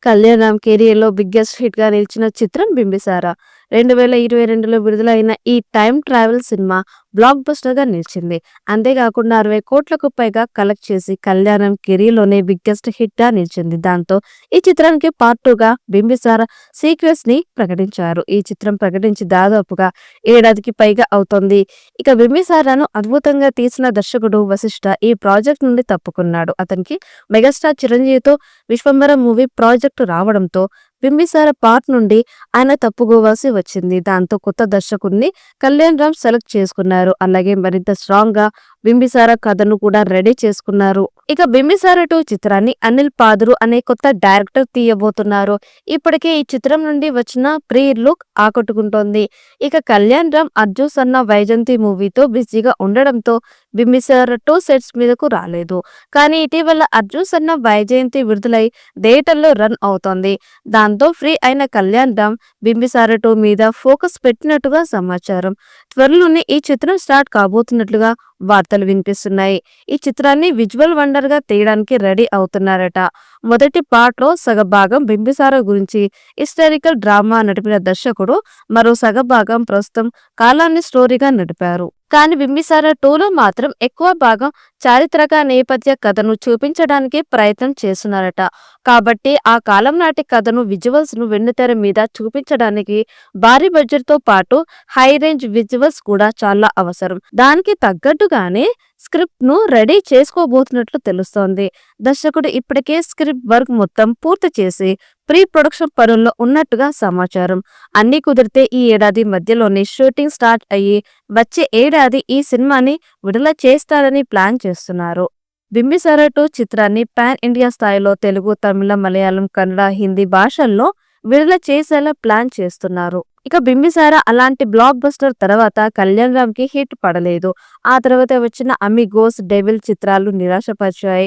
Kalyan Ram career లో biggest hit గా నిలిచిన చిత్రం బింబిసార. 2022లో విడుదలైన ఈ time travel cinema block buster గా నిలిచింది. అంతేకాకుండా 60 కోట్లకు పైగా కలెక్ట్ చేసి కళ్యాణ్ రామ్ కెరీర్ లోనే బిగ్గెస్ట్ హిట్ గా నిలిచింది. దాంతో ఈ చిత్రానికి పార్ట్ 2 గా బింబిసార సీక్వెల్స్ ని ప్రకటించారు. ఈ చిత్రం ప్రకటించి దాదాపుగా ఏడాదికి పైగా అవుతోంది. ఇక బింబిసారను అద్భుతంగా తీసిన దర్శకుడు వశిష్ఠ ఈ ప్రాజెక్ట్ నుండి తప్పుకున్నాడు. అతనికి మెగాస్టార్ చిరంజీవితో విశ్వంబర మూవీ ప్రాజెక్టు రావడంతో బింబిసార పార్ట్ నుండి ఆయన తప్పుకోవాల్సి వచ్చింది. దాంతో కొత్త దర్శకుడిని కళ్యాణ్ రామ్ సెలెక్ట్ చేసుకున్నారు. అలాగే మరింత స్ట్రాంగ్ గా బింబిసార కథను కూడా రెడీ చేసుకున్నారు. ఇక బింబిసార 2 చిత్రాన్ని అనిల్ పాదురు అనే కొత్త డైరెక్టర్ తీయబోతున్నారు. ఇప్పటికే ఈ చిత్రం నుండి వచ్చిన ప్రీ లుక్ ఆకట్టుకుంటోంది. ఇక కళ్యాణ్ రామ్ అర్జున్ సన్న వైజయంతి మూవీతో బిజీగా ఉండడంతో బింబిసార 2 సెట్స్ మీదకు రాలేదు. కానీ ఇటీవల అర్జున్ సన్న వైజయంతి విడుదలై థియేటర్లో రన్ అవుతోంది. దాంతో ఫ్రీ అయిన కళ్యాణ్ రామ్ బింబిసార 2 మీద ఫోకస్ పెట్టినట్టుగా సమాచారం. త్వరలోనే ఈ చిత్రం స్టార్ట్ కాబోతున్నట్లుగా వార్తలు వినిపిస్తున్నాయి. ఈ చిత్రాన్ని విజువల్ వండర్ గా తీయడానికి రెడీ అవుతున్నారట. మొదటి పార్ట్ లో సగభాగం బింబిసార గురించి హిస్టారికల్ డ్రామా నడిపిన దర్శకుడు మరో సగభాగం ప్రస్తుతం కాలాన్ని స్టోరీగా నడిపారు. కానీ బింబిసార 2లో మాత్రం ఎక్కువ భాగం చారిత్రక నేపథ్య కథను చూపించడానికి ప్రయత్నం చేస్తున్నారట. కాబట్టి ఆ కాలం నాటి కథను విజువల్స్ ను వెండితెర మీద చూపించడానికి భారీ బడ్జెట్ తో పాటు హై రేంజ్ విజువల్స్ కూడా చాలా అవసరం. దానికి తగ్గట్టుగానే స్క్రిప్ట్ ను రెడీ చేసుకోబోతున్నట్లు తెలుస్తోంది. దర్శకుడు ఇప్పటికే స్క్రిప్ట్ వర్క్ మొత్తం పూర్తి చేసి ప్రీ ప్రొడక్షన్ పనుల్లో ఉన్నట్టుగా సమాచారం. అన్ని కుదిరితే ఈ ఏడాది మధ్యలోనే షూటింగ్ స్టార్ట్ అయ్యి వచ్చే ఏడాది ఈ సినిమాని విడుదల చేస్తారని ప్లాన్ చేస్తున్నారు. బింబిసార 2 చిత్రాన్ని పాన్ ఇండియా స్థాయిలో తెలుగు, తమిళ, మలయాళం, కన్నడ, హిందీ భాషల్లో విడుదల చేసేలా ప్లాన్ చేస్తున్నారు. ఇక బింబిసార అలాంటి బ్లాక్ బస్టర్ తర్వాత కళ్యాణ్ రామ్ కి హిట్ పడలేదు. ఆ తర్వాత వచ్చిన అమిగోస్, డెవిల్ చిత్రాలు నిరాశపరిచాయి.